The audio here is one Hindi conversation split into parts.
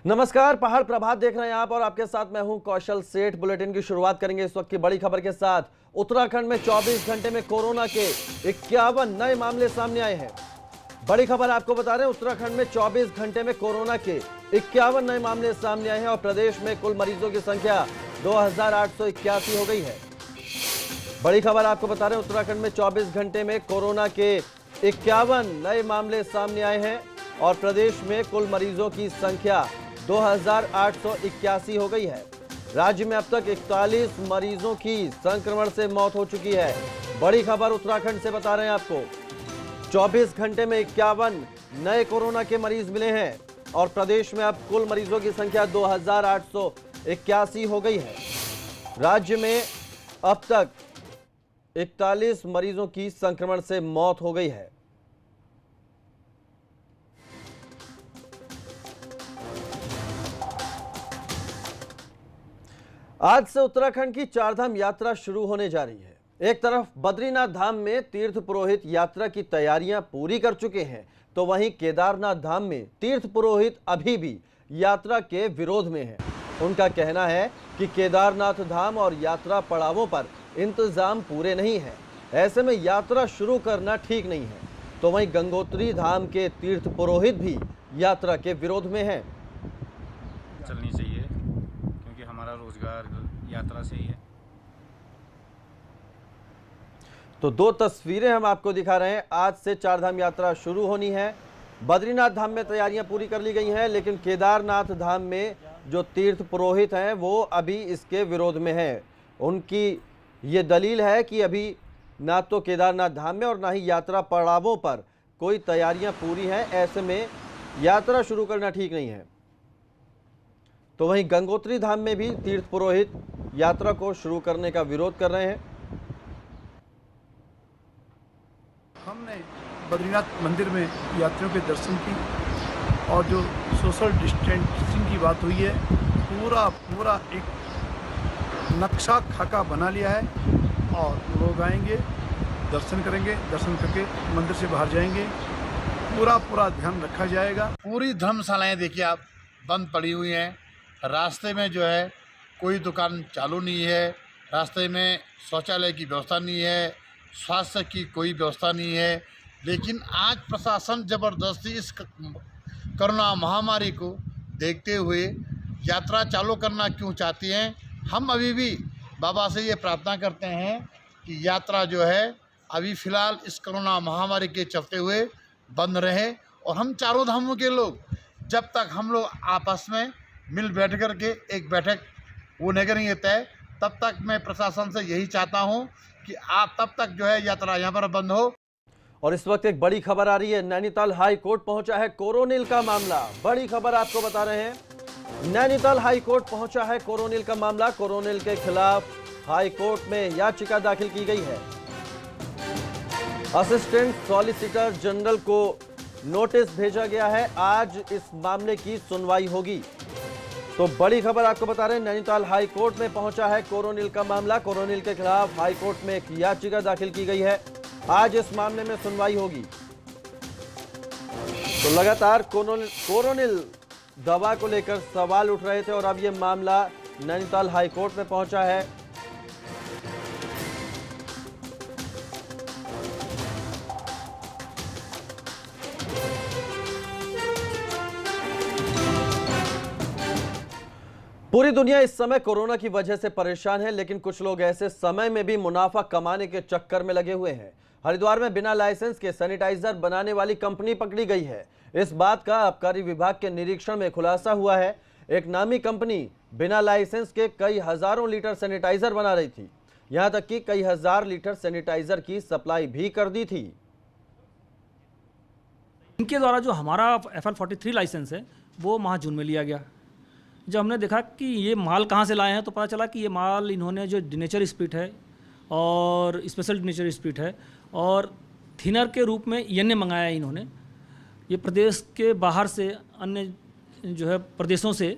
नमस्कार, पहाड़ प्रभात देख रहे हैं आप और आपके साथ मैं हूं कौशल सेठ। बुलेटिन की शुरुआत करेंगे इस वक्त की बड़ी खबर के साथ। उत्तराखंड में 24 घंटे में कोरोना के 51 नए मामले सामने आए हैं। बड़ी खबर आपको बता रहे हैं, उत्तराखंड में 24 घंटे में कोरोना के 51 नए मामले सामने आए हैं और प्रदेश में कुल मरीजों की संख्या 2881 हो गई है। बड़ी खबर आपको बता रहे हैं, उत्तराखंड में 24 घंटे में कोरोना के 51 नए मामले सामने आए हैं और प्रदेश में कुल मरीजों की संख्या 2881 हो गई है। राज्य में अब तक 41 मरीजों की संक्रमण से मौत हो चुकी है। बड़ी खबर उत्तराखंड से बता रहे हैं आपको, 24 घंटे में 51 नए कोरोना के मरीज मिले हैं और प्रदेश में अब कुल मरीजों की संख्या 2881 हो गई है। राज्य में अब तक 41 मरीजों की संक्रमण से मौत हो गई है। आज से उत्तराखंड की चारधाम यात्रा शुरू होने जा रही है। एक तरफ बद्रीनाथ धाम में तीर्थ पुरोहित यात्रा की तैयारियां पूरी कर चुके हैं, तो वहीं केदारनाथ धाम में तीर्थ पुरोहित अभी भी यात्रा के विरोध में हैं। उनका कहना है कि केदारनाथ धाम और यात्रा पड़ावों पर इंतजाम पूरे नहीं है, ऐसे में यात्रा शुरू करना ठीक नहीं है। तो वहीं गंगोत्री धाम के तीर्थ पुरोहित भी यात्रा के विरोध में हैं। चलनी चाहिए क्योंकि हमारा रोजगार यात्रा से ही है। तो दो तस्वीरें हम आपको दिखा रहे हैं। आज से चारधाम यात्रा शुरू होनी है। बद्रीनाथ धाम में तैयारियां पूरी कर ली गई हैं, लेकिन केदारनाथ धाम में जो तीर्थ पुरोहित हैं वो अभी इसके विरोध में हैं। उनकी ये दलील है कि अभी ना तो केदारनाथ धाम में और ना ही यात्रा पड़ावों पर कोई तैयारियां पूरी हैं, ऐसे में यात्रा शुरू करना ठीक नहीं है। तो वहीं गंगोत्री धाम में भी तीर्थ पुरोहित यात्रा को शुरू करने का विरोध कर रहे हैं। हमने बद्रीनाथ मंदिर में यात्रियों के दर्शन की और जो सोशल डिस्टेंसिंग की बात हुई है, पूरा एक नक्शा खाका बना लिया है और लोग आएंगे, दर्शन करेंगे, दर्शन करके मंदिर से बाहर जाएंगे। पूरा ध्यान रखा जाएगा। पूरी धर्मशालाएं देखिए आप बंद पड़ी हुई हैं। रास्ते में जो है कोई दुकान चालू नहीं है, रास्ते में शौचालय की व्यवस्था नहीं है, स्वास्थ्य की कोई व्यवस्था नहीं है। लेकिन आज प्रशासन ज़बरदस्ती इस कोरोना महामारी को देखते हुए यात्रा चालू करना क्यों चाहती हैं। हम अभी भी बाबा से ये प्रार्थना करते हैं कि यात्रा जो है अभी फ़िलहाल इस कोरोना महामारी के चलते हुए बंद रहे और हम चारों धामों के लोग जब तक हम लोग आपस में मिल बैठ कर के एक बैठक वो नहीं करेंगे तय, तब तक मैं प्रशासन से यही चाहता हूं कि आप तब तक जो है यात्रा यहां पर बंद हो। और इस वक्त एक बड़ी खबर आ रही है, नैनीताल हाई कोर्ट पहुंचा है कोरोनिल का मामला। बड़ी खबर आपको बता रहे हैं, नैनीताल हाई कोर्ट पहुंचा है कोरोनिल का मामला। कोरोनिल के खिलाफ हाई कोर्ट में याचिका दाखिल की गई है। असिस्टेंट सॉलिसिटर जनरल को नोटिस भेजा गया है। आज इस मामले की सुनवाई होगी। तो बड़ी खबर आपको बता रहे हैं, नैनीताल हाई कोर्ट में पहुंचा है कोरोनिल का मामला। कोरोनिल के खिलाफ हाई कोर्ट में एक याचिका दाखिल की गई है। आज इस मामले में सुनवाई होगी। तो लगातार कोरोनिल दवा को लेकर सवाल उठ रहे थे और अब यह मामला नैनीताल हाई कोर्ट में पहुंचा है। पूरी दुनिया इस समय कोरोना की वजह से परेशान है, लेकिन कुछ लोग ऐसे समय में भी मुनाफा कमाने के चक्कर में लगे हुए हैं। हरिद्वार में बिना लाइसेंस के सैनिटाइजर बनाने वाली कंपनी पकड़ी गई है। इस बात का आबकारी विभाग के निरीक्षण में खुलासा हुआ है। एक नामी कंपनी बिना लाइसेंस के कई हजारों लीटर सैनिटाइजर बना रही थी, यहां तक कि कई हजार लीटर सैनिटाइजर की सप्लाई भी कर दी थी। इनके द्वारा जो हमारा FL43 लाइसेंस है वो माह जून में लिया गया। जब हमने देखा कि ये माल कहाँ से लाए हैं तो पता चला कि ये माल इन्होंने जो डिनेचर स्पिरिट है और स्पेशल डिनेचर स्पिरिट है और थिनर के रूप में ENA मंगाया है इन्होंने। ये प्रदेश के बाहर से अन्य जो है प्रदेशों से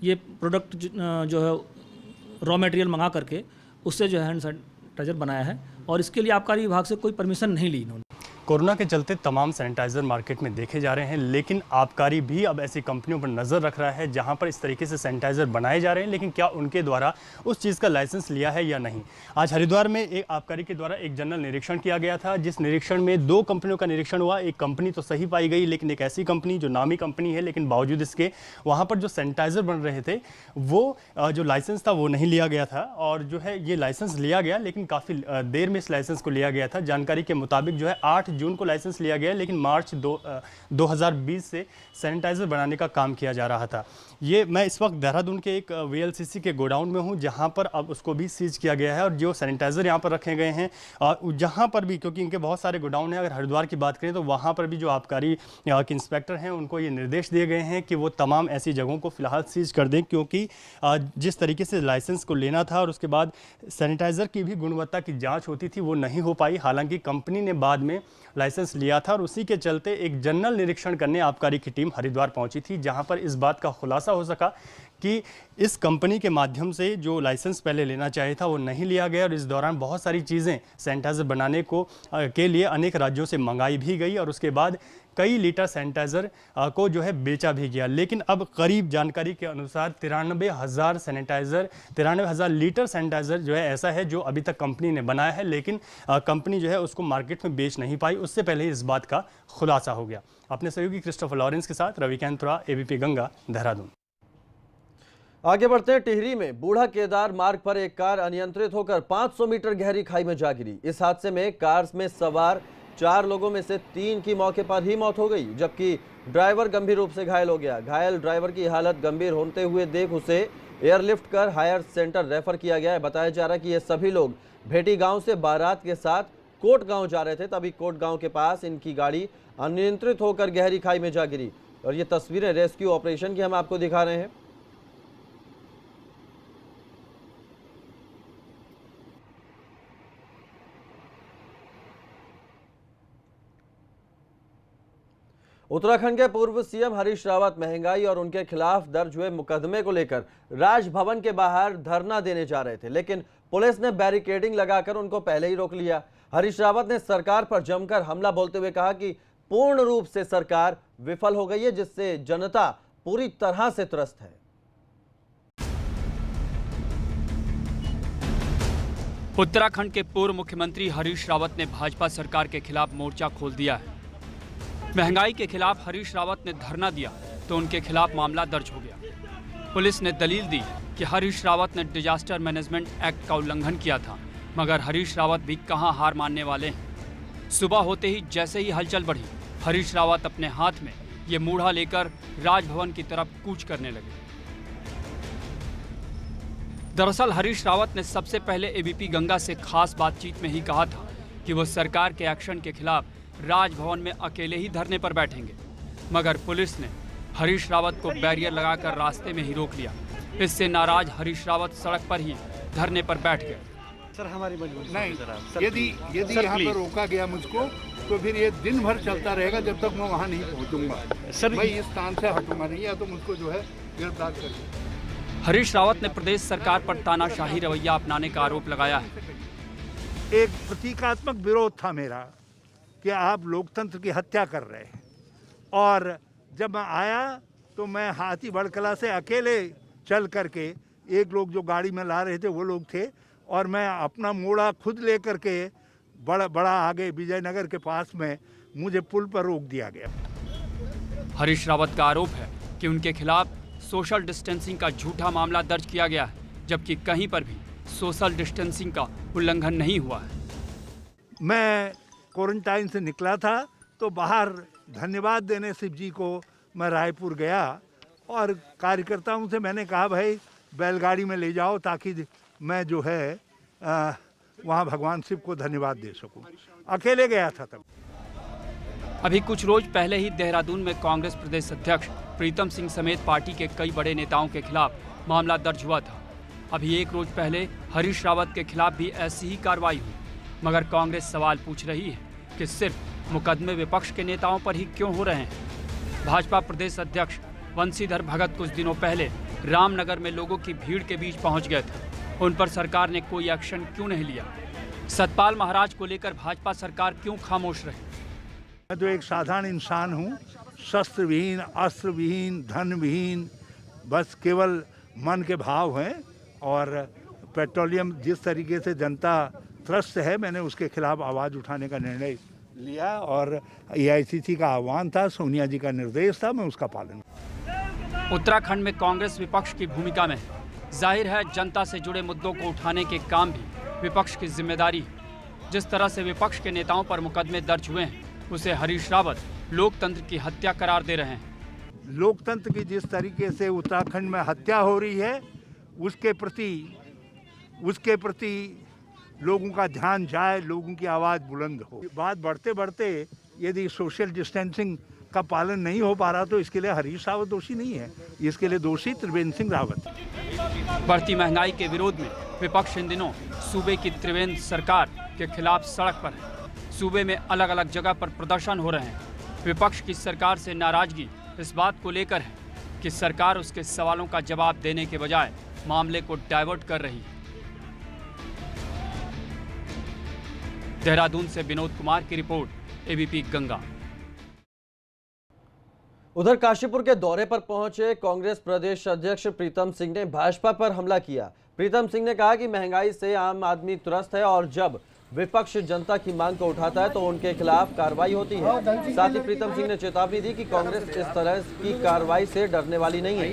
ये प्रोडक्ट जो है रॉ मटेरियल मंगा करके उससे जो है हैंड सैनिटाइजर बनाया है और इसके लिए आबकारी विभाग से कोई परमिशन नहीं ली इन्होंने। कोरोना के चलते तमाम सैनिटाइज़र मार्केट में देखे जा रहे हैं, लेकिन आबकारी भी अब ऐसी कंपनियों पर नज़र रख रहा है जहां पर इस तरीके से सैनिटाइज़र बनाए जा रहे हैं, लेकिन क्या उनके द्वारा उस चीज़ का लाइसेंस लिया है या नहीं। आज हरिद्वार में एक आबकारी के द्वारा एक जनरल निरीक्षण किया गया था, जिस निरीक्षण में 2 कंपनियों का निरीक्षण हुआ। एक कंपनी तो सही पाई गई, लेकिन एक ऐसी कंपनी जो नामी कंपनी है, लेकिन बावजूद इसके वहाँ पर जो सैनिटाइज़र बन रहे थे वो जो लाइसेंस था वो नहीं लिया गया था। और जो है ये लाइसेंस लिया गया, लेकिन काफ़ी देर में इस लाइसेंस को लिया गया था। जानकारी के मुताबिक जो है 8 जून को लाइसेंस लिया गया, लेकिन मार्च 2020 से सैनिटाइज़र बनाने का काम किया जा रहा था। ये मैं इस वक्त देहरादून के एक VLCC के गोडाउन में हूँ, जहाँ पर अब उसको भी सीज किया गया है। और जो सैनिटाइज़र यहाँ पर रखे गए हैं, जहाँ पर भी, क्योंकि इनके बहुत सारे गोडाउन हैं, अगर हरिद्वार की बात करें तो वहाँ पर भी जो आबकारी के इंस्पेक्टर हैं उनको ये निर्देश दिए गए हैं कि वो तमाम ऐसी जगहों को फिलहाल सीज कर दें, क्योंकि जिस तरीके से लाइसेंस को लेना था और उसके बाद सैनिटाइज़र की भी गुणवत्ता की जाँच होती थी वो नहीं हो पाई। हालांकि कंपनी ने बाद में लाइसेंस लिया था और उसी के चलते एक जनरल निरीक्षण करने आबकारी की टीम हरिद्वार पहुंची थी, जहां पर इस बात का खुलासा हो सका कि इस कंपनी के माध्यम से जो लाइसेंस पहले लेना चाहिए था वो नहीं लिया गया। और इस दौरान बहुत सारी चीज़ें सैनिटाइज़र बनाने के लिए अनेक राज्यों से मंगाई भी गई और उसके बाद कई लीटर सैनिटाइज़र को जो है बेचा भी गया। लेकिन अब करीब जानकारी के अनुसार 93,000 लीटर सैनिटाइज़र जो है ऐसा है जो अभी तक कंपनी ने बनाया है, लेकिन कंपनी जो है उसको मार्केट में बेच नहीं पाई। उससे पहले ही इस बात का खुलासा हो गया। अपने सहयोगी क्रिस्टोफर लॉरेंस के साथ रविकांत तुरा, ABP गंगा, देहरादून। आगे बढ़ते हैं। टिहरी में बूढ़ा केदार मार्ग पर एक कार अनियंत्रित होकर 500 मीटर गहरी खाई में जा गिरी। इस हादसे में कार में सवार 4 लोगों में से 3 की मौके पर ही मौत हो गई, जबकि ड्राइवर गंभीर रूप से घायल हो गया। घायल ड्राइवर की हालत गंभीर होते हुए देख उसे एयरलिफ्ट कर हायर सेंटर रेफर किया गया है। बताया जा रहा है कि ये सभी लोग भेटी गांव से बारात के साथ कोट गांव जा रहे थे, तभी कोट गांव के पास इनकी गाड़ी अनियंत्रित होकर गहरी खाई में जा गिरी। और ये तस्वीरें रेस्क्यू ऑपरेशन की हम आपको दिखा रहे हैं। उत्तराखंड के पूर्व CM हरीश रावत महंगाई और उनके खिलाफ दर्ज हुए मुकदमे को लेकर राजभवन के बाहर धरना देने जा रहे थे, लेकिन पुलिस ने बैरिकेडिंग लगाकर उनको पहले ही रोक लिया। हरीश रावत ने सरकार पर जमकर हमला बोलते हुए कहा कि पूर्ण रूप से सरकार विफल हो गई है, जिससे जनता पूरी तरह से त्रस्त है। उत्तराखंड के पूर्व मुख्यमंत्री हरीश रावत ने भाजपा सरकार के खिलाफ मोर्चा खोल दिया है। महंगाई के खिलाफ हरीश रावत ने धरना दिया तो उनके खिलाफ मामला दर्ज हो गया। पुलिस ने दलील दी कि हरीश रावत ने डिजास्टर मैनेजमेंट एक्ट का उल्लंघन किया था, मगर हरीश रावत भी कहां हार मानने वाले हैं। सुबह होते ही जैसे ही हलचल बढ़ी, हरीश रावत अपने हाथ में ये मूढ़ा लेकर राजभवन की तरफ कूच करने लगे। दरअसल हरीश रावत ने सबसे पहले ABP गंगा से खास बातचीत में ही कहा था कि वो सरकार के एक्शन के खिलाफ राजभवन में अकेले ही धरने पर बैठेंगे, मगर पुलिस ने हरीश रावत को बैरियर लगाकर रास्ते में ही रोक लिया। इससे नाराज हरीश रावत सड़क पर ही धरने पर बैठ गए। सर हमारी मजबूरी नहीं, यदि यहाँ पर रोका गया मुझको तो फिर ये दिन भर चलता रहेगा जब तक मैं वहाँ नहीं पहुँचूंगा। सर मैं इस स्थान से हटूंगा नहीं, या तो मुझको जो है गिरफ्तार करिए। हरीश रावत ने प्रदेश सरकार पर तानाशाही रवैया अपनाने का आरोप लगाया है। एक प्रतीकात्मक विरोध था मेरा कि आप लोकतंत्र की हत्या कर रहे हैं, और जब मैं आया तो मैं हाथी बड़कला से अकेले चल करके, एक लोग जो गाड़ी में ला रहे थे वो लोग थे, और मैं अपना मोड़ा खुद लेकर के बड़ा आगे विजयनगर के पास में मुझे पुल पर रोक दिया गया। हरीश रावत का आरोप है कि उनके खिलाफ सोशल डिस्टेंसिंग का झूठा मामला दर्ज किया गया है, जबकि कहीं पर भी सोशल डिस्टेंसिंग का उल्लंघन नहीं हुआ है। मैं क्वारंटाइन से निकला था तो बाहर धन्यवाद देने शिव जी को मैं रायपुर गया, और कार्यकर्ताओं से मैंने कहा भाई बैलगाड़ी में ले जाओ ताकि मैं जो है वहाँ भगवान शिव को धन्यवाद दे सकूं। अकेले गया था तब। अभी कुछ रोज पहले ही देहरादून में कांग्रेस प्रदेश अध्यक्ष प्रीतम सिंह समेत पार्टी के कई बड़े नेताओं के खिलाफ मामला दर्ज हुआ था। अभी एक रोज पहले हरीश रावत के खिलाफ भी ऐसी ही कार्रवाई हुई, मगर कांग्रेस सवाल पूछ रही है कि सिर्फ मुकदमे विपक्ष के नेताओं पर ही क्यों हो रहे हैं। भाजपा प्रदेश अध्यक्ष बंशीधर भगत कुछ दिनों पहले रामनगर में लोगों की भीड़ के बीच पहुंच गए थे। उन पर सरकार ने कोई एक्शन क्यों नहीं लिया? सतपाल महाराज को लेकर भाजपा सरकार क्यों खामोश रही? मैं तो एक साधारण इंसान हूँ, शस्त्र विहीन, अस्त्र विहीन, धन विहीन, बस केवल मन के भाव हैं। और पेट्रोलियम जिस तरीके से जनता त्रस्त है, मैंने उसके खिलाफ आवाज़ उठाने का निर्णय लिया और AICC का आह्वान था, सोनिया जी का निर्देश था, मैं उसका पालन। उत्तराखंड में कांग्रेस विपक्ष की भूमिका में है। जाहिर है जनता से जुड़े मुद्दों को उठाने के काम भी विपक्ष की जिम्मेदारी है। जिस तरह से विपक्ष के नेताओं पर मुकदमे दर्ज हुए हैं, उसे हरीश रावत लोकतंत्र की हत्या करार दे रहे हैं। लोकतंत्र की जिस तरीके से उत्तराखंड में हत्या हो रही है, उसके प्रति लोगों का ध्यान जाए, लोगों की आवाज़ बुलंद हो। बात बढ़ते बढ़ते यदि सोशल डिस्टेंसिंग का पालन नहीं हो पा रहा तो इसके लिए हरीश रावत दोषी नहीं है, इसके लिए दोषी त्रिवेंद्र सिंह रावत। बढ़ती महंगाई के विरोध में विपक्ष इन दिनों सूबे की त्रिवेंद्र सरकार के खिलाफ सड़क पर है। सूबे में अलग अलग जगह पर प्रदर्शन हो रहे हैं। विपक्ष की सरकार से नाराजगी इस बात को लेकर है कि सरकार उसके सवालों का जवाब देने के बजाय मामले को डाइवर्ट कर रही है। देहरादून से विनोद कुमार की रिपोर्ट, ABP गंगा। उधर काशीपुर के दौरे पर पहुंचे कांग्रेस प्रदेश अध्यक्ष प्रीतम सिंह ने भाजपा पर हमला किया। प्रीतम सिंह ने कहा कि महंगाई से आम आदमी त्रस्त है और जब विपक्ष जनता की मांग को उठाता है तो उनके खिलाफ कार्रवाई होती है। साथ ही प्रीतम सिंह ने चेतावनी दी कि कांग्रेस इस तरह की कार्रवाई से डरने वाली नहीं है।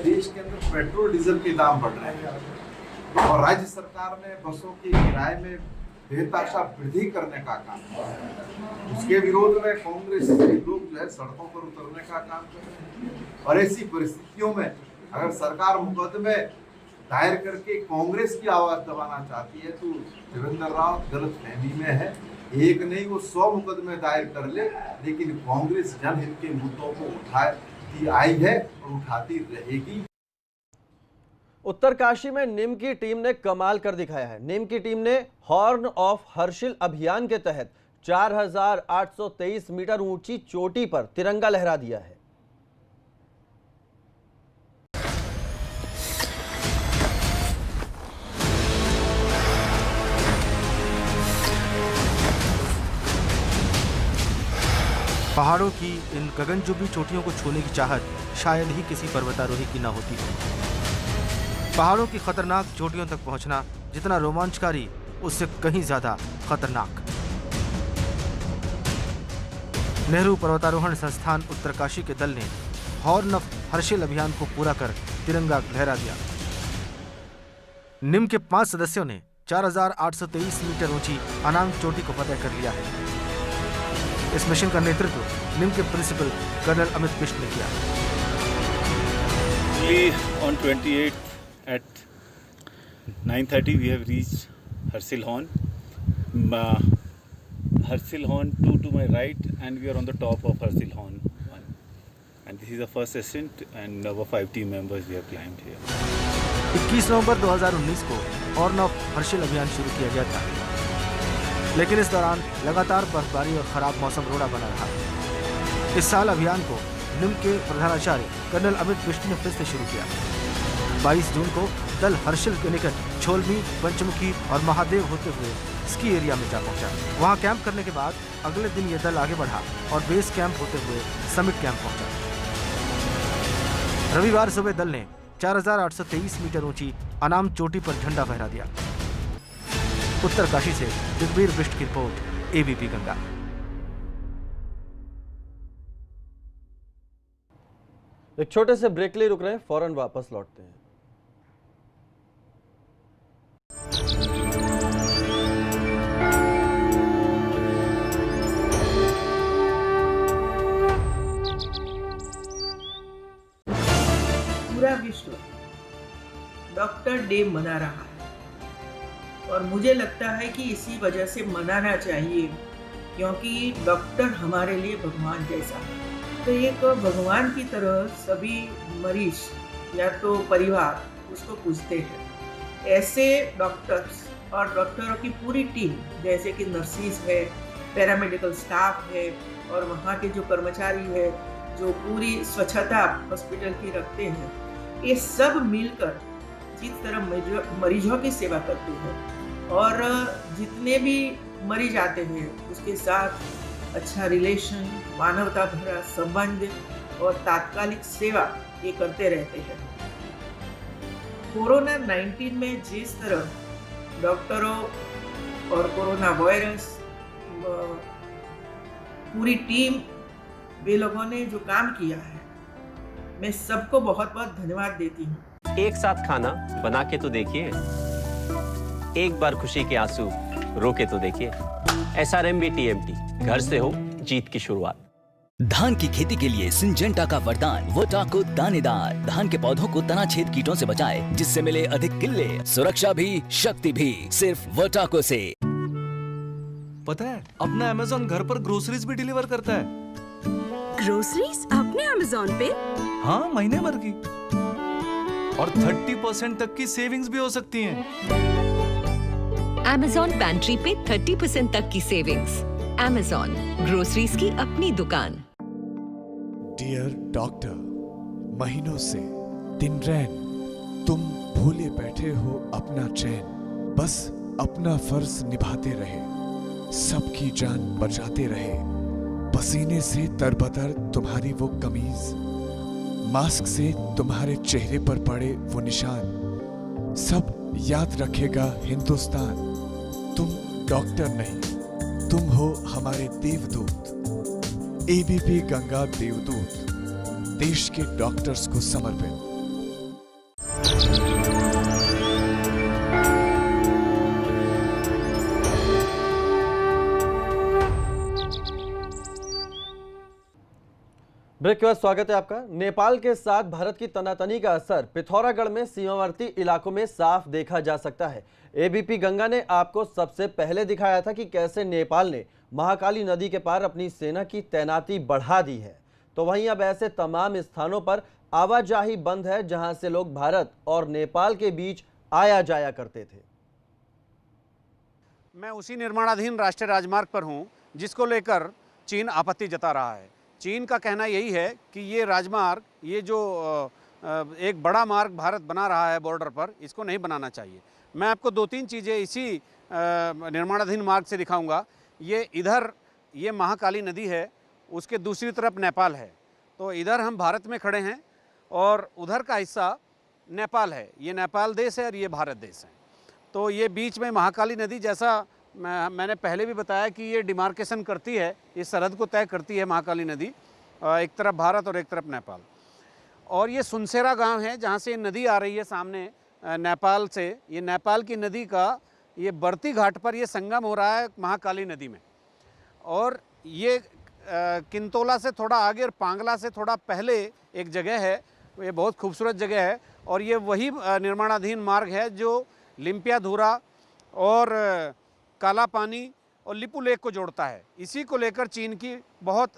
देश के अंदर पेट्रोल डीजल के दाम बढ़ रहे हैं और राज्य सरकार ने बसों के किराए में बेतहाशा वृद्धि करने का काम किया। उसके विरोध में कांग्रेस के लोग जो है सड़कों पर उतरने का काम कर रहे हैं। और ऐसी परिस्थितियों में अगर सरकार मुकदमे दायर करके कांग्रेस की आवाज दबाना चाहती है तो देवेंद्र राव गलत फहमी में है। एक नहीं, वो 100 मुकदमे दायर कर ले, लेकिन कांग्रेस जनहित के मुद्दों को उठाती आई है और उठाती रहेगी। उत्तरकाशी में निम की टीम ने कमाल कर दिखाया है। निम की टीम ने हॉर्न ऑफ हर्षिल अभियान के तहत 4823 मीटर ऊंची चोटी पर तिरंगा लहरा दिया है। पहाड़ों की इन गगनचुंबी चोटियों को छूने की चाहत शायद ही किसी पर्वतारोही की न होती। पहाड़ों की खतरनाक चोटियों तक पहुंचना जितना रोमांचकारी, उससे कहीं ज्यादा खतरनाक। नेहरू पर्वतारोहण संस्थान उत्तरकाशी के दल ने हॉर्न ऑफ हर्षिल अभियान को पूरा कर तिरंगा लहरा दिया। निम के 5 सदस्यों ने 4823 मीटर ऊंची अनांग चोटी को फतह कर लिया है। इस मिशन का नेतृत्व निम के प्रिंसिपल कर्नल अमित बिष्ट ने किया। On 28th at 9:30 we have reached Harsil Horn. Harsil Horn 2 to my right, and we are on the top of Harsil Horn 1. And this is the first ascent, and our 5 team members we have climbed here. 21 नवंबर 2019 को हॉर्न ऑफ हर्षिल अभियान शुरू किया गया था, लेकिन इस दौरान लगातार बर्फबारी और खराब मौसम रोड़ा बना रहा। इस साल अभियान को निम के प्रधानाचार्य कर्नल अमित बिष्ट ने फिर से शुरू किया। 22 जून को दल हर्षिल के निकट छोलमी, पंचमुखी और महादेव होते हुए स्की एरिया में जा पहुंचा। वहां कैंप करने के बाद अगले दिन यह दल आगे बढ़ा और बेस कैंप होते हुए समिट कैंप पहुंचा। रविवार सुबह दल ने 4823 मीटर ऊंची अनाम चोटी पर झंडा फहरा दिया। उत्तरकाशी से दिग्वीर बिष्ट की रिपोर्ट, ABP गंगा। एक छोटे से ब्रेक लिए रुक रहे हैं, फौरन वापस लौटते हैं। पूरा विश्व डॉक्टर डे मना रहा है और मुझे लगता है कि इसी वजह से मनाना चाहिए, क्योंकि डॉक्टर हमारे लिए भगवान जैसा है। तो एक भगवान की तरह सभी मरीज या तो परिवार उसको पूजते हैं। ऐसे डॉक्टर्स और डॉक्टरों की पूरी टीम, जैसे कि नर्सिस है, पैरामेडिकल स्टाफ है और वहाँ के जो कर्मचारी है जो पूरी स्वच्छता हॉस्पिटल की रखते हैं, ये सब मिलकर जिस तरह मरीजों की सेवा करते हैं और जितने भी मरीज आते हैं उसके साथ अच्छा रिलेशन, मानवता भरा संबंध और तात्कालिक सेवा ये करते रहते हैं। कोरोना 19 में जिस तरह डॉक्टरों और कोरोना वायरस पूरी टीम वे लोगों ने जो काम किया है, मैं सबको बहुत बहुत धन्यवाद देती हूँ। एक साथ खाना बना के तो देखिए, एक बार खुशी के आंसू रोके तो देखिए। SRMB TMT, घर से हो जीत की शुरुआत। धान की खेती के लिए सिंजेंटा का वरदान वोटाको दानेदार। धान के पौधों को तनाछेद कीटों से बचाए, जिससे मिले अधिक किल्ले, सुरक्षा भी शक्ति भी, सिर्फ वोटाको से। पता है अपना अमेज़न घर पर ग्रोसरीज भी डिलीवर करता है। ग्रोसरीज अपने अमेज़न पे? हाँ, महीने भर की, और 30% तक की सेविंग्स भी हो सकती हैं। अमेज़न पैंट्री पे 30% तक की सेविंग्स। अमेज़न, ग्रोसरीज की अपनी दुकान। डियर डॉक्टर, महीनों से दिन रैन तुम भूले बैठे हो अपना चैन। बस अपना फर्ज निभाते रहे, सबकी जान बचाते रहे। पसीने से तरबतर तुम्हारी वो कमीज, मास्क से तुम्हारे चेहरे पर पड़े वो निशान, सब याद रखेगा हिंदुस्तान। तुम डॉक्टर नहीं, तुम हो हमारे देवदूत। ABP गंगा देवदूत, देश के डॉक्टर्स को समर्पित। ब्रेक के बाद स्वागत है आपका। नेपाल के साथ भारत की तनातनी का असर पिथौरागढ़ में सीमावर्ती इलाकों में साफ देखा जा सकता है। ABP गंगा ने आपको सबसे पहले दिखाया था कि कैसे नेपाल ने महाकाली नदी के पार अपनी सेना की तैनाती बढ़ा दी है। तो वहीं अब ऐसे तमाम स्थानों पर आवाजाही बंद है जहां से लोग भारत और नेपाल के बीच आया जाया करते थे। मैं उसी निर्माणाधीन राष्ट्रीय राजमार्ग पर हूं जिसको लेकर चीन आपत्ति जता रहा है। चीन का कहना यही है कि ये राजमार्ग, ये जो एक बड़ा मार्ग भारत बना रहा है बॉर्डर पर, इसको नहीं बनाना चाहिए। मैं आपको 2-3 चीज़ें इसी निर्माणाधीन मार्ग से दिखाऊंगा। ये इधर ये महाकाली नदी है, उसके दूसरी तरफ नेपाल है। तो इधर हम भारत में खड़े हैं और उधर का हिस्सा नेपाल है। ये नेपाल देश है और ये भारत देश है। तो ये बीच में महाकाली नदी, जैसा मैंने पहले भी बताया कि ये डिमार्केशन करती है, इस सरहद को तय करती है महाकाली नदी, एक तरफ भारत और एक तरफ नेपाल। और ये सुनसेरा गांव है जहां से ये नदी आ रही है सामने नेपाल से। ये नेपाल की नदी का ये बरती घाट पर ये संगम हो रहा है महाकाली नदी में। और ये किंतोला से थोड़ा आगे और पांगला से थोड़ा पहले एक जगह है, ये बहुत खूबसूरत जगह है। और ये वही निर्माणाधीन मार्ग है जो लिम्पियाधुरा और काला पानी और लिपू लेक को जोड़ता है। इसी को लेकर चीन की बहुत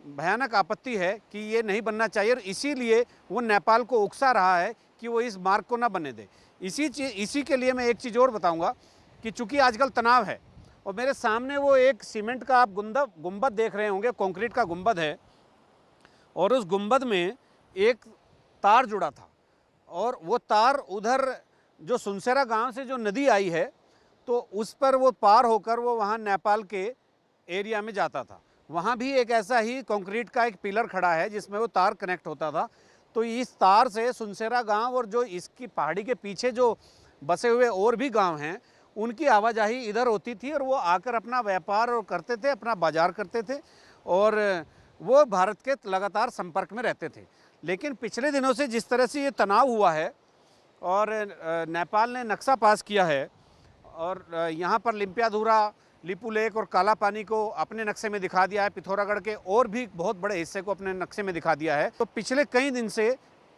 भयानक आपत्ति है कि ये नहीं बनना चाहिए, और इसीलिए वो नेपाल को उकसा रहा है कि वो इस मार्ग को ना बनने दे। इसी के लिए मैं एक चीज़ और बताऊंगा कि चूंकि आजकल तनाव है, और मेरे सामने वो एक सीमेंट का आप गुंबद देख रहे होंगे, कंक्रीट का गुंबद है, और उस गुंबद में एक तार जुड़ा था। और वो तार उधर जो सुनसेरा गांव से जो नदी आई है, तो उस पर वो पार होकर वो वहाँ नेपाल के एरिया में जाता था। वहाँ भी एक ऐसा ही कंक्रीट का एक पिलर खड़ा है जिसमें वो तार कनेक्ट होता था। तो इस तार से सुनसेरा गांव और जो इसकी पहाड़ी के पीछे जो बसे हुए और भी गांव हैं, उनकी आवाजाही इधर होती थी और वो आकर अपना व्यापार और करते थे, अपना बाजार करते थे, और वो भारत के लगातार संपर्क में रहते थे। लेकिन पिछले दिनों से जिस तरह से ये तनाव हुआ है और नेपाल ने नक्शा पास किया है और यहाँ पर लिम्पियाधुरा, लिपू लेक और काला पानी को अपने नक्शे में दिखा दिया है, पिथौरागढ़ के और भी बहुत बड़े हिस्से को अपने नक्शे में दिखा दिया है। तो पिछले कई दिन से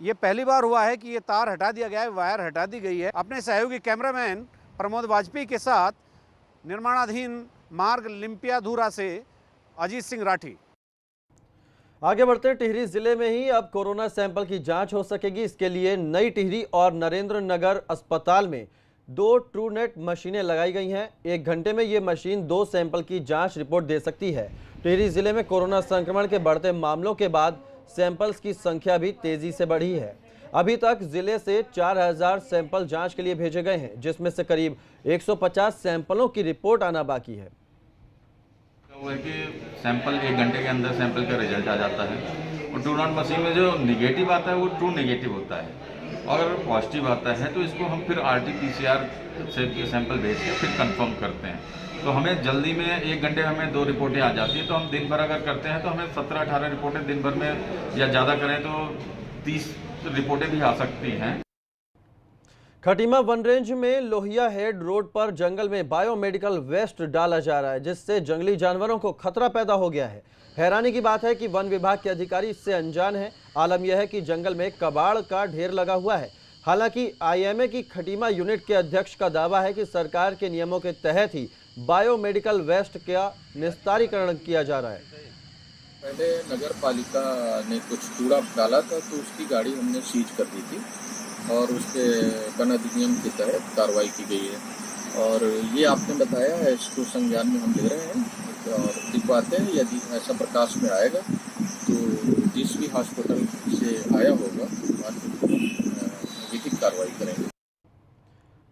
ये पहली बार हुआ है कि ये तार हटा दिया गया है, वायर हटा दी गई है। अपने सहयोगी कैमरामैन प्रमोद वाजपेयी के साथ निर्माणाधीन मार्ग लिम्पियाधुरा से अजीत सिंह राठी। आगे बढ़ते हैं। टिहरी जिले में ही अब कोरोना सैंपल की जांच हो सकेगी। इसके लिए नई टिहरी और नरेंद्र नगर अस्पताल में 2 ट्रूनेट मशीनें लगाई गई हैं। 1 घंटे में ये मशीन 2 सैंपल की जांच रिपोर्ट दे सकती है। टिहरी जिले में कोरोना संक्रमण के बढ़ते मामलों के बाद सैंपल्स की संख्या भी तेजी से बढ़ी है। अभी तक जिले से 4000 सैंपल जांच के लिए भेजे गए हैं, जिसमें से करीब 150 सैंपलों की रिपोर्ट आना बाकी है। वो है कि सैंपल 1 घंटे के अंदर सैंपल का रिजल्ट आ जाता है और ट्रू नॉट मशीन में जो नेगेटिव आता है वो ट्रू नेगेटिव होता है, और अगर पॉजिटिव आता है तो इसको हम फिर RT-PCR से सैंपल भेज के फिर कंफर्म करते हैं। तो हमें जल्दी में 1 घंटे में हमें 2 रिपोर्टें आ जाती हैं, तो हम दिन भर अगर करते हैं तो हमें 17-18 रिपोर्टें दिन भर में, या ज़्यादा करें तो 30 रिपोर्टें भी आ सकती हैं। खटीमा वन रेंज में लोहिया हेड रोड पर जंगल में बायोमेडिकल वेस्ट डाला जा रहा है, जिससे जंगली जानवरों को खतरा पैदा हो गया है। हैरानी की बात है कि वन विभाग के अधिकारी इससे अनजान हैं। आलम यह है कि जंगल में कबाड़ का ढेर लगा हुआ है। हालांकि IMA की खटीमा यूनिट के अध्यक्ष का दावा है कि सरकार के नियमों के तहत ही बायोमेडिकल वेस्ट का निस्तारीकरण किया जा रहा है। पहले नगर पालिका ने कुछ कूड़ा डाला था तो उसकी गाड़ी हमने सीज कर दी थी और उस पर वन अधिनियम के तहत कार्रवाई की गई है, और ये आपने बताया है, इसको संज्ञान में हम ले रहे हैं और दिखवाते हैं। यदि ऐसा प्रकाश में आएगा तो जिस भी हॉस्पिटल से आया होगा विधिक कार्रवाई करेंगे।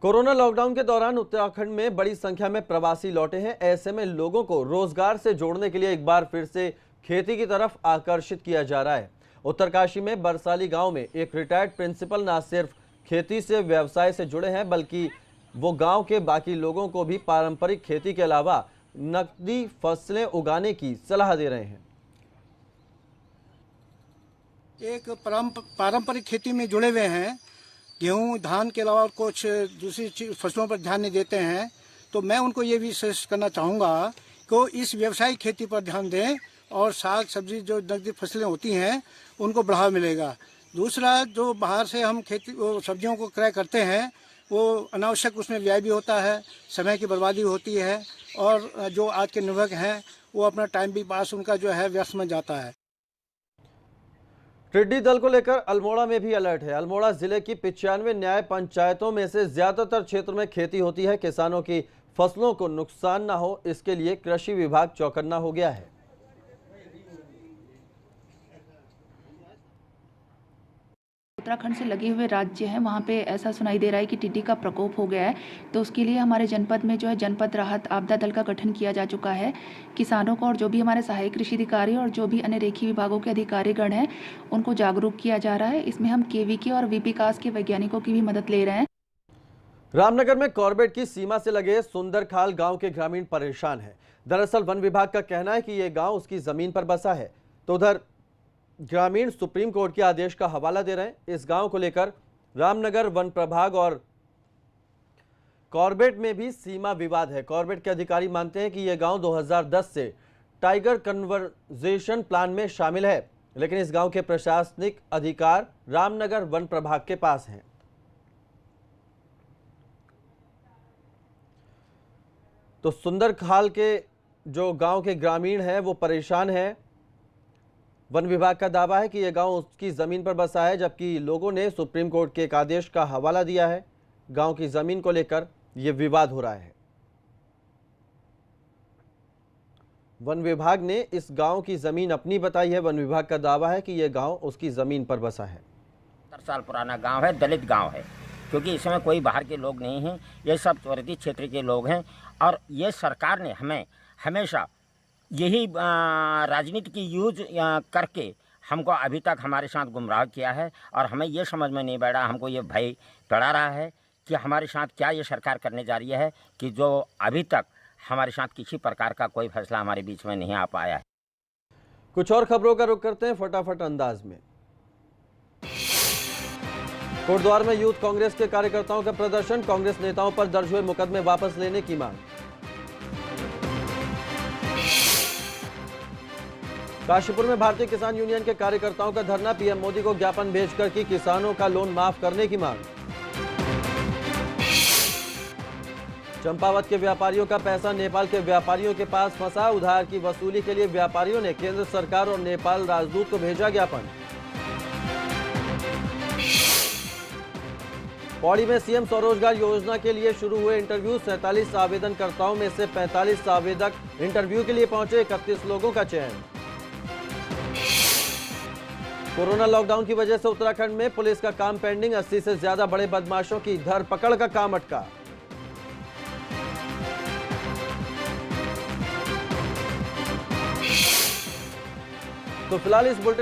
कोरोना लॉकडाउन के दौरान उत्तराखंड में बड़ी संख्या में प्रवासी लौटे हैं। ऐसे में लोगों को रोजगार से जोड़ने के लिए एक बार फिर से खेती की तरफ आकर्षित किया जा रहा है। उत्तरकाशी में बरसाली गांव में एक रिटायर्ड प्रिंसिपल न सिर्फ खेती से व्यवसाय से जुड़े हैं, बल्कि वो गांव के बाकी लोगों को भी पारंपरिक खेती के अलावा नकदी फसलें उगाने की सलाह दे रहे हैं। एक पारंपरिक खेती में जुड़े हुए हैं, गेहूं धान के अलावा कुछ दूसरी फसलों पर ध्यान नहीं देते हैं, तो मैं उनको ये भी सजेस्ट करना चाहूँगा कि इस व्यावसायिक खेती पर ध्यान दें और साग सब्जी जो नकदी फसलें होती हैं उनको बढ़ावा मिलेगा। दूसरा, जो बाहर से हम खेती सब्जियों को क्रय करते हैं वो अनावश्यक उसमें व्यय भी होता है, समय की बर्बादी होती है, और जो आज के निवेशक हैं वो अपना टाइम भी पास उनका जो है व्यस्त में जाता है। टिड्डी दल को लेकर अल्मोड़ा में भी अलर्ट है। अल्मोड़ा जिले की 95 न्याय पंचायतों में से ज्यादातर क्षेत्र में खेती होती है। किसानों की फसलों को नुकसान न हो, इसके लिए कृषि विभाग चौकन्ना हो गया है। उत्तराखंड से लगे हुए राज्य हैं, वहाँ पे ऐसा सुनाई दे रहा है कि टिड्डी का प्रकोप हो गया है। तो उसके लिए हमारे जनपद में जो है जनपद राहत आपदा दल का गठन किया जा चुका है। किसानों को और जो भी हमारे सहायक कृषि अधिकारी और जो भी अन्य रेखी विभागों के अधिकारीगण हैं उनको जागरूक किया जा रहा है। इसमें हम KVK और VPCAS के वैज्ञानिकों की भी मदद ले रहे हैं। रामनगर में कॉर्बेट की सीमा से लगे सुंदरखाल गाँव के ग्रामीण परेशान है। दरअसल वन विभाग का कहना है कि ये गाँव उसकी जमीन पर बसा है, तो उधर ग्रामीण सुप्रीम कोर्ट के आदेश का हवाला दे रहे हैं। इस गांव को लेकर रामनगर वन प्रभाग और कॉर्बेट में भी सीमा विवाद है। कॉर्बेट के अधिकारी मानते हैं कि यह गांव 2010 से टाइगर कन्वर्जेशन प्लान में शामिल है, लेकिन इस गांव के प्रशासनिक अधिकार रामनगर वन प्रभाग के पास हैं। तो सुंदरखाल के जो गांव के ग्रामीण हैं वो परेशान हैं। वन विभाग का दावा है कि यह गांव उसकी जमीन पर बसा है, जबकि लोगों ने सुप्रीम कोर्ट के एक आदेश का हवाला दिया है। गांव की जमीन को लेकर यह विवाद हो रहा है। वन विभाग ने इस गांव की जमीन अपनी बताई है। वन विभाग का दावा है कि यह गांव उसकी जमीन पर बसा है। 70 साल पुराना गांव है, दलित गांव है, क्योंकि इसमें कोई बाहर के लोग नहीं हैं, ये सब त्वरित क्षेत्र के लोग हैं। और ये सरकार ने हमें हमेशा यही राजनीति की यूज करके हमको अभी तक हमारे साथ गुमराह किया है, और हमें ये समझ में नहीं बैठा, हमको ये भय पड़ा रहा है कि हमारे साथ क्या ये सरकार करने जा रही है कि जो अभी तक हमारे साथ किसी प्रकार का कोई फैसला हमारे बीच में नहीं आ पाया है। कुछ और खबरों का रुख करते हैं फटाफट अंदाज में। कोटद्वार में यूथ कांग्रेस के कार्यकर्ताओं का प्रदर्शन, कांग्रेस नेताओं पर दर्ज हुए मुकदमे वापस लेने की मांग। काशीपुर में भारतीय किसान यूनियन के कार्यकर्ताओं का धरना, पीएम मोदी को ज्ञापन भेजकर की किसानों का लोन माफ करने की मांग। चंपावत के व्यापारियों का पैसा नेपाल के व्यापारियों के पास फंसा, उधार की वसूली के लिए व्यापारियों ने केंद्र सरकार और नेपाल राजदूत को भेजा ज्ञापन। पौड़ी में सीएम स्वरोजगार योजना के लिए शुरू हुए इंटरव्यू, 47 आवेदनकर्ताओं में से 45 आवेदक इंटरव्यू के लिए पहुंचे, 31 लोगों का चयन। कोरोना लॉकडाउन की वजह से उत्तराखंड में पुलिस का काम पेंडिंग, 80 से ज्यादा बड़े बदमाशों की धरपकड़ का काम अटका। तो फिलहाल इस बुलेटिन